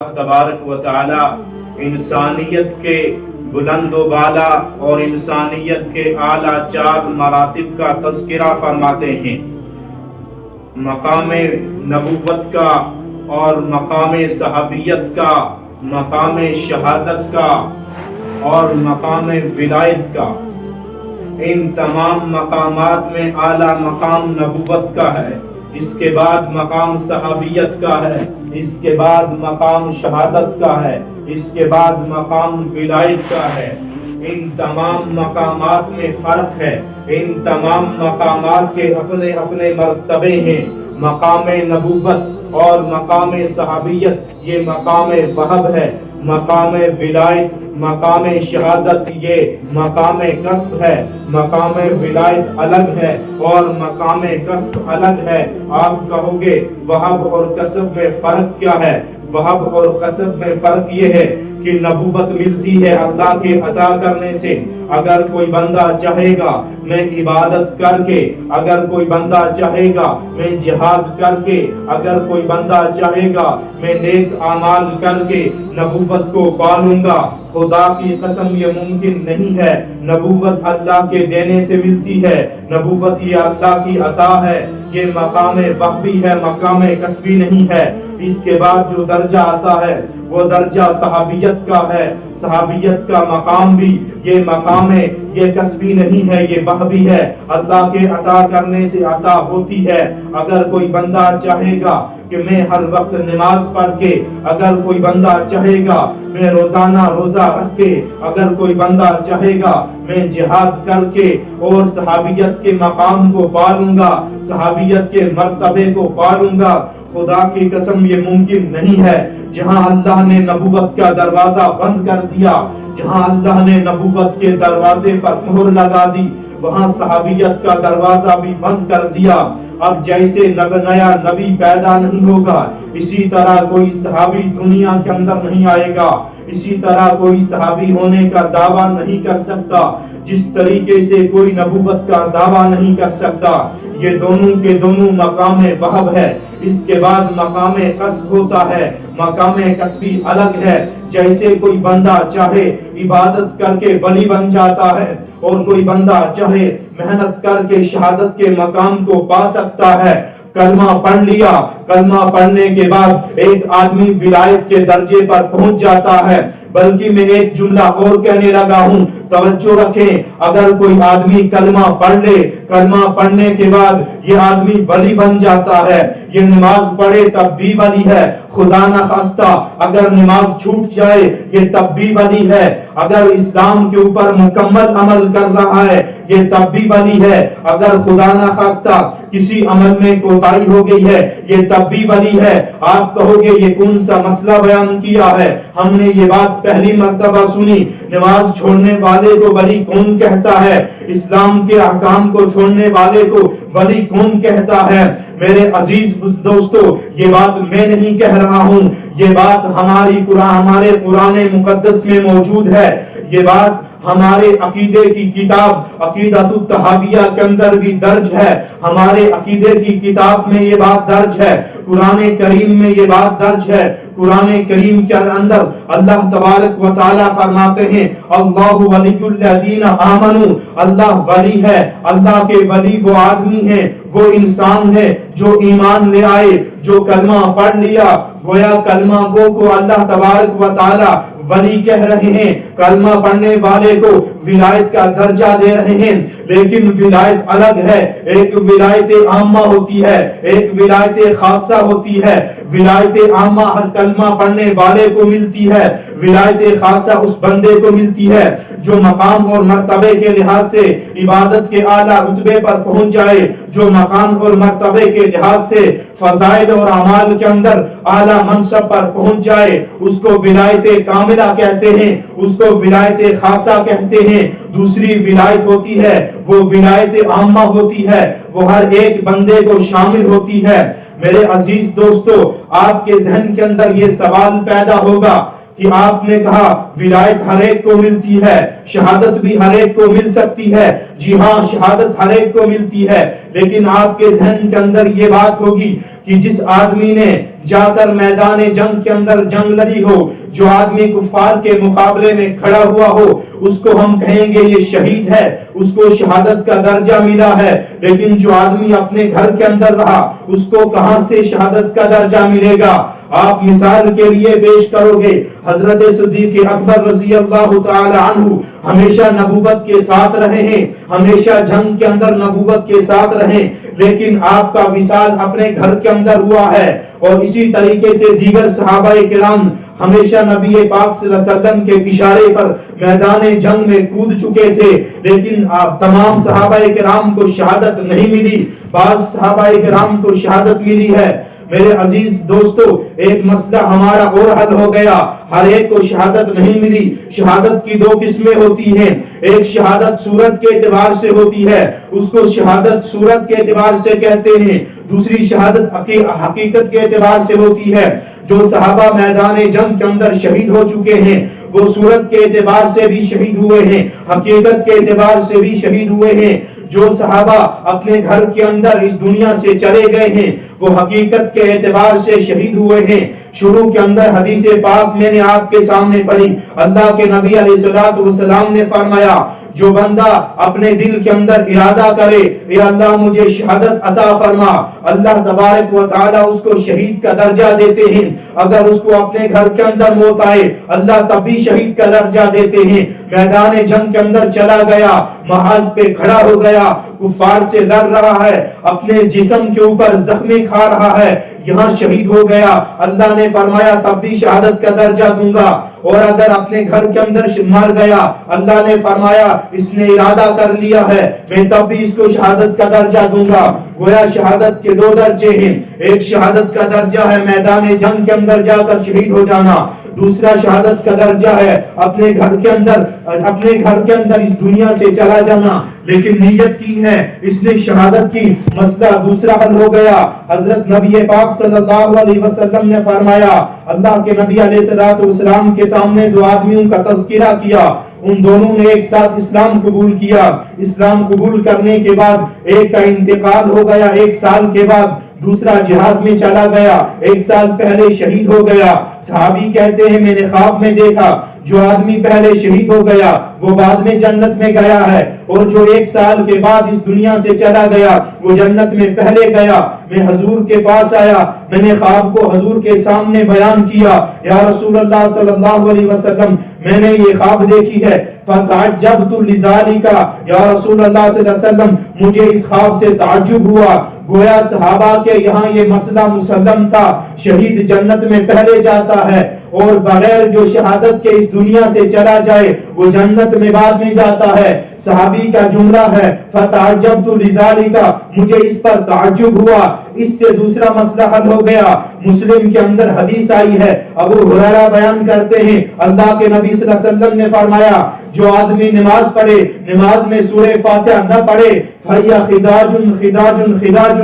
تبارک و تعالی انسانیت کے بلند و بالا اور انسانیت کے اعلیٰ 4 مراتب کا تذکرہ فرماتے ہیں، مقام نبوت کا اور مقام صحابیت کا، مقام شہادت کا اور مقام ولایت کا۔ ان تمام مقامات میں اعلیٰ مقام نبوت کا ہے، اس کے بعد مقام صحابیت کا ہے، اس کے بعد مقام شہادت کا ہے، اس کے بعد مقام ولایت کا ہے۔ ان تمام مقامات میں فرق ہے، ان تمام مقامات کے اپنے اپنے مرتبے ہیں۔ مقام نبوت اور مقام صحابیت یہ مقام وہب ہے، مقام ولایت مقام شہادت یہ مقام کسب ہے۔ مقام ولایت الگ ہے اور مقام کسب الگ ہے۔ آپ کہو گے وہب اور کسب میں فرق کیا ہے؟ وہب اور کسب میں فرق یہ ہے کہ نبوت ملتی ہے اللہ کے عطا کرنے سے۔ اگر کوئی بندہ چاہے گا میں عبادت کر کے، اگر کوئی بندہ چاہے گا میں جہاد کر کے، اگر کوئی بندہ چاہے گا میں نیک اعمال کر کے نبوت کو پالوں گا، خدا کی قسم یہ ممکن نہیں ہے۔ نبوت اللہ کے دینے سے ملتی ہے، نبوت یہ اللہ کی عطا ہے، یہ مقام وہبی ہے، مقام کسبی نہیں ہے۔ اس کے بعد جو درجہ آتا ہے وہ درجہ صحابیت کا ہے۔ صحابیت کا مقام بھی یہ مقام ہے، یہ کسبی نہیں ہے، یہ وہبی ہے، اللہ کے عطا کرنے سے عطا ہوتی ہے۔ اگر کوئی بندہ چاہے گا کہ میں ہر وقت نماز پڑھ کے، اگر کوئی بندہ چاہے گا میں روزانہ روزہ رکھ کے، اگر کوئی بندہ چاہے گا میں جہاد کر کے اور صحابیت کے مقام کو پالوں گا، صحابیت کے مرتبے کو پالوں گا، خدا کی قسم یہ ممکن نہیں ہے۔ جہاں اللہ نے نبوت کا دروازہ بند کر دیا، جہاں اللہ نے نبوت کے دروازے پر مہر لگا دی، وہاں صحابیت کا دروازہ بھی بند کر دیا۔ اب جیسے نیا نبی پیدا نہیں ہوگا، اسی طرح کوئی صحابی دنیا کے اندر نہیں آئے گا، اسی طرح کوئی صحابی ہونے کا دعویٰ نہیں کر سکتا، جس طریقے سے کوئی نبوت کا دعویٰ نہیں کر سکتا۔ یہ دونوں کے دونوں مقام وہب ہے۔ اس کے بعد مقام کسب ہوتا ہے، مقام کسبی الگ ہے۔ جیسے کوئی بندہ چاہے عبادت کر کے ولی بن جاتا ہے اور کوئی بندہ چاہے محنت کر کے شہادت کے مقام کو پا سکتا ہے۔ کلمہ پڑھ لیا، کلمہ پڑھنے کے بعد ایک آدمی ولایت کے درجے پر پہنچ جاتا ہے۔ بلکہ میں ایک جملہ اور کہنے لگا ہوں، توجہ رکھیں۔ اگر کوئی آدمی کلمہ پڑھ لے، کلمہ پڑھنے کے بعد یہ آدمی ولی بن جاتا ہے، یہ نماز پڑھے تب بھی ولی ہے، خدا نہ خواستہ اگر نماز چھوٹ جائے یہ تب بھی ولی ہے، اگر اسلام کے اوپر مکمل عمل کر رہا ہے یہ تب بھی ولی ہے، اگر خدا نہ خواستہ کسی عمل میں کوتاہی ہو گئی ہے یہ تب بھی ولی ہے۔ آپ کہو گے یہ کون سا مسئلہ بیان کیا ہے؟ ہم نے یہ بات پہلی مرتبہ سنی۔ نماز چھوڑنے والے کو ولی کون کہتا ہے؟ اسلام کے احکام کو چھوڑنے والے کو ولی کون کہتا ہے؟ میرے عزیز دوستو، یہ بات میں نہیں کہہ رہا ہوں، یہ بات ہمارے قرآن مقدس میں موجود ہے، یہ بات ہمارے عقیدے کی کتاب عقیدۃ الطحاویہ کے اندر بھی درج ہے، ہمارے عقیدے کی کتاب میں یہ بات درج ہے، قرآن کریم میں یہ بات درج ہے۔ قرآن کریم کے اندر اللہ تبارک و تعالی فرماتے ہیں اللہ ولی الذین آمنوا، اللہ ولی ہے، اللہ کے ولی وہ آدمی ہیں، وہ انسان ہے جو ایمان لے آئے، جو کلمہ پڑھ لیا۔ گویا کلمہ گو کو اللہ تبارک و تعالی ولی کہہ رہے ہیں، کلمہ پڑھنے والے کو ولایت کا درجہ دے رہے ہیں۔ لیکن ولایت الگ ہے، ایک ولایت عامہ ہوتی ہے، ایک ولایت خاصہ ہوتی ہے۔ ولایت عامہ ہر کلمہ پڑھنے والے کو ملتی ہے، ولایت خاصہ اس بندے کو ملتی ہے جو مقام اور مرتبے کے لحاظ سے عبادت کے اعلیٰ رتبے پر پہنچ جائے، جو مقام اور مرتبے کے لحاظ سے فضائل اور اعمال کے اندر اعلیٰ منصب پر پہنچ جائے، اس کو ولایت کاملہ کہتے ہیں، اس کو ولایت خاصہ کہتے ہیں۔ دوسری ولایت ہوتی ہے وہ ولایت عامہ ہوتی ہے، وہ ہر ایک بندے کو شامل ہوتی ہے۔ میرے عزیز دوستو، آپ کے ذہن کے اندر یہ سوال پیدا ہوگا کہ آپ نے کہا ولایت ہر ایک کو ملتی ہے، شہادت بھی ہر ایک کو مل سکتی ہے۔ جی ہاں، شہادت ہر ایک کو ملتی ہے، لیکن آپ کے ذہن کے اندر یہ بات ہوگی کہ کہ جس آدمی نے جا کر میدان جنگ کے اندر جنگ لڑی ہو، جو آدمی کفار کے مقابلے میں کھڑا ہوا ہو، اس کو ہم کہیں گے یہ شہید ہے، اس کو شہادت کا درجہ ملا ہے۔ لیکن جو آدمی اپنے گھر کے اندر رہا، اس کو کہاں سے شہادت کا درجہ ملے گا؟ آپ مثال کے لیے پیش کرو گے، حضرت صدیق اکبر رضی اللہ تعالی عنہ ہمیشہ نبوت کے ساتھ رہے ہیں، ہمیشہ جنگ کے اندر نبوت کے ساتھ رہے، لیکن آپ کا وصال اپنے گھر کے اندر ہوا ہے۔ اور اسی طریقے سے دیگر صحابہ کرام ہمیشہ نبی پاک صلی اللہ علیہ وسلم کے اشارے پر میدان جنگ میں کود چکے تھے، لیکن تمام صحابہ کرام کو شہادت نہیں ملی، بعض صحابہ کرام کو شہادت ملی ہے۔ میرے عزیز دوستو، ایک مسئلہ ہمارا اور حل ہو گیا، ہر ایک کو شہادت نہیں ملی۔ شہادت کی دو قسمیں ہوتی ہیں، ایک شہادت صورت کے اعتبار سے ہوتی ہے، اس کو شہادت صورت کے اعتبار سے کہتے ہیں، دوسری شہادت حقیقت کے اعتبار سے ہوتی ہے۔ جو صحابہ میدان جنگ کے اندر شہید ہو چکے ہیں وہ صورت کے اعتبار سے بھی شہید ہوئے ہیں، حقیقت کے اعتبار سے بھی شہید ہوئے ہیں۔ جو صحابہ اپنے گھر کے اندر اس دنیا سے چلے گئے ہیں وہ حقیقت کے اعتبار سے شہید ہوئے ہیں۔ شروع کے اندر حدیث پاک میں نے آپ کے سامنے پڑھی، اللہ کے نبی علیہ الصلوۃ والسلام نے فرمایا جو بندہ اپنے دل کے اندر ارادہ کرے اے اللہ مجھے شہادت عطا فرما، اللہ تبارک و تعالی اس کو شہید کا درجہ دیتے ہیں۔ اگر اس کو اپنے گھر کے اندر موت آئے اللہ تب بھی شہید کا درجہ دیتے ہیں۔ میدان جنگ کے اندر چلا گیا، محاذ پہ کھڑا ہو گیا، کفار سے لڑ رہا ہے، اپنے جسم کے اوپر زخمی کھا رہا ہے، یہاں شہید ہو گیا، اللہ نے فرمایا تب بھی شہادت کا درجہ دوں گا۔ اور اگر اپنے گھر کے اندر مر گیا اللہ نے فرمایا اس نے ارادہ کر لیا ہے میں تب بھی اس کو شہادت کا درجہ دوں گا۔ گویا شہادت کے دو درجے ہیں، ایک شہادت کا درجہ ہے میدان جنگ کے اندر جا کر شہید ہو جانا، دوسرا شہادت کا درجہ ہے اپنے گھر کے اندر اس دنیا سے چلا جانا، لیکن نیت کی ہے اس نے شہادت کی، مسئلہ دوسرا حل ہو گیا۔ حضرت نبی پاک صلی اللہ علیہ وسلم نے فرمایا، اللہ کے نبی علیہ الصلوۃ والسلام کے سامنے دو آدمیوں کا تذکرہ کیا، ان دونوں نے ایک ساتھ اسلام قبول کیا، اسلام قبول کرنے کے بعد ایک کا انتقال ہو گیا، ایک سال کے بعد دوسرا جہاد میں چلا گیا، ایک سال پہلے شہید ہو گیا۔ صحابی کہتے ہیں میں نے خواب میں دیکھا جو آدمی پہلے شہید ہو گیا وہ بعد میں جنت میں گیا ہے، اور جو ایک سال کے بعد اس دنیا سے چلا گیا وہ جنت میں پہلے گیا۔ میں حضور کے پاس آیا، میں نے خواب کو حضور کے سامنے بیان کیا، یا رسول اللہ صلی اللہ علیہ وسلم میں نے یہ خواب دیکھی ہے، فتعجبت لذالک، یا رسول اللہ صلی اللہ علیہ وسلم مجھے اس خواب سے تعجب ہوا۔ گویا صحابہ کے یہاں یہ مسئلہ مسلم تھا، شہید جنت میں پہلے جاتا ہے، اور بغیر جو شہادت کے اس دنیا سے چلا جائے وہ جنت میں بعد میں جاتا ہے۔ صحابی کا جملہ ہے فتعجبت لذالک، مجھے اس پر تعجب ہوا۔ اس سے دوسرا مسئلہ حل ہو گیا۔ مسلم کے اندر حدیث آئی ہے، ابو ہریرہ بیان کرتے ہیں اللہ کے نبی صلی اللہ علیہ وسلم نے فرمایا جو آدمی نماز پڑھے نماز میں سورہ فاتحہ نہ پڑھے فَهِيَ خِدَاجٌ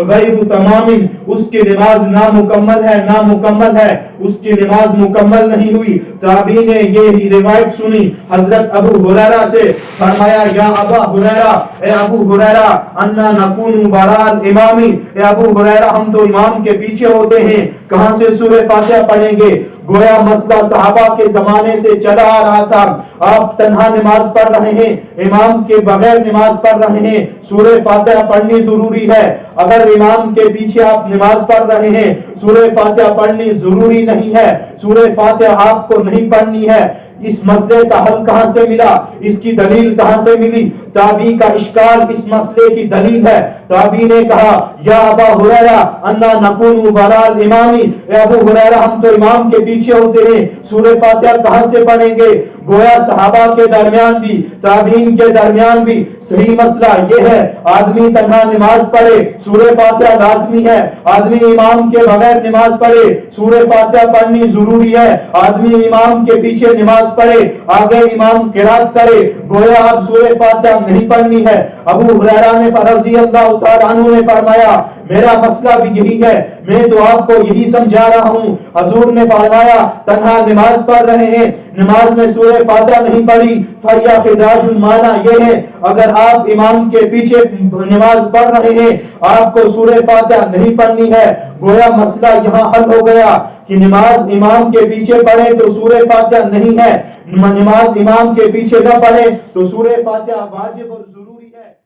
غَيْرُ تَمَامٍ، اس کی نماز نامکمل ہے، اس کی نماز مکمل نہیں ہوئی۔ تابعین نے یہ روایت سنی حضرت ابو ہریرہ سے، فرمایا یا ابا ہریرہ، اے ابو ہریرہ انا نکون وراء الامام، اے ابو ہریرہ ہم تو امام کے پیچھے ہوتے ہیں، کہاں سے سورہ فاتحہ پڑھیں گے؟ گویا مسئلہ صحابہ کے زمانے سے چلا آ رہا تھا، آپ تنہا نماز پڑھ رہے ہیں، امام کے بغیر نماز پڑھ رہے ہیں، سورہ فاتحہ پڑھنی ضروری ہے۔ اگر امام کے پیچھے آپ نماز پڑھ رہے ہیں سورہ فاتحہ پڑھنی ضروری نہیں ہے، سورہ فاتحہ آپ کو نہیں پڑھنی ہے۔ اس مسئلے کا حل کہاں سے ملا؟ اس کی دلیل کہاں سے ملی؟ تابعی کا اشکال اس مسئلے کی دلیل ہے۔ تابعی نے کہا یا ابا ہریرہ انا نکون وراء الامام، اے ابو ہریرہ ہم تو امام کے پیچھے ہوتے ہیں، سورہ فاتحہ کہاں سے پڑھیں گے؟ گویا صحابہ کے درمیان بھی تابعین کے درمیان بھی صحیح مسئلہ یہ ہے، آدمی تنہا نماز پڑھے سورہ فاتحہ لازمی ہے، آدمی امام کے بغیر نماز پڑھے سورہ فاتحہ پڑھنی ضروری ہے، آدمی امام کے پیچھے نماز پڑھے آگے امام قرات کرے گویا اب سورہ فاتحہ نہیں پڑھنی ہے۔ ابو ہریرہ نے رضی اللہ تعالی عنہ نے فرمایا میرا مسئلہ بھی یہی ہے، میں تو آپ کو یہی سمجھا رہا ہوں۔ حضور نے فرمایا تنہا نماز پڑھ رہے ہیں، نماز میں سورہ فاتحہ نہیں پڑھی، فَيَا خِدَاجٌ مانا یہ ہے اگر آپ امام کے پیچھے نماز پڑھ رہے ہیں آپ کو سورہ فاتحہ نہیں پڑھنی ہے۔ گویا مسئلہ یہاں حل ہو گیا کہ نماز امام کے پیچھے پڑھیں تو سورہ فاتحہ نہیں ہے، نماز امام کے پیچھے نہ پڑھیں تو سورہ فاتحہ واجب اور ضروری ہے۔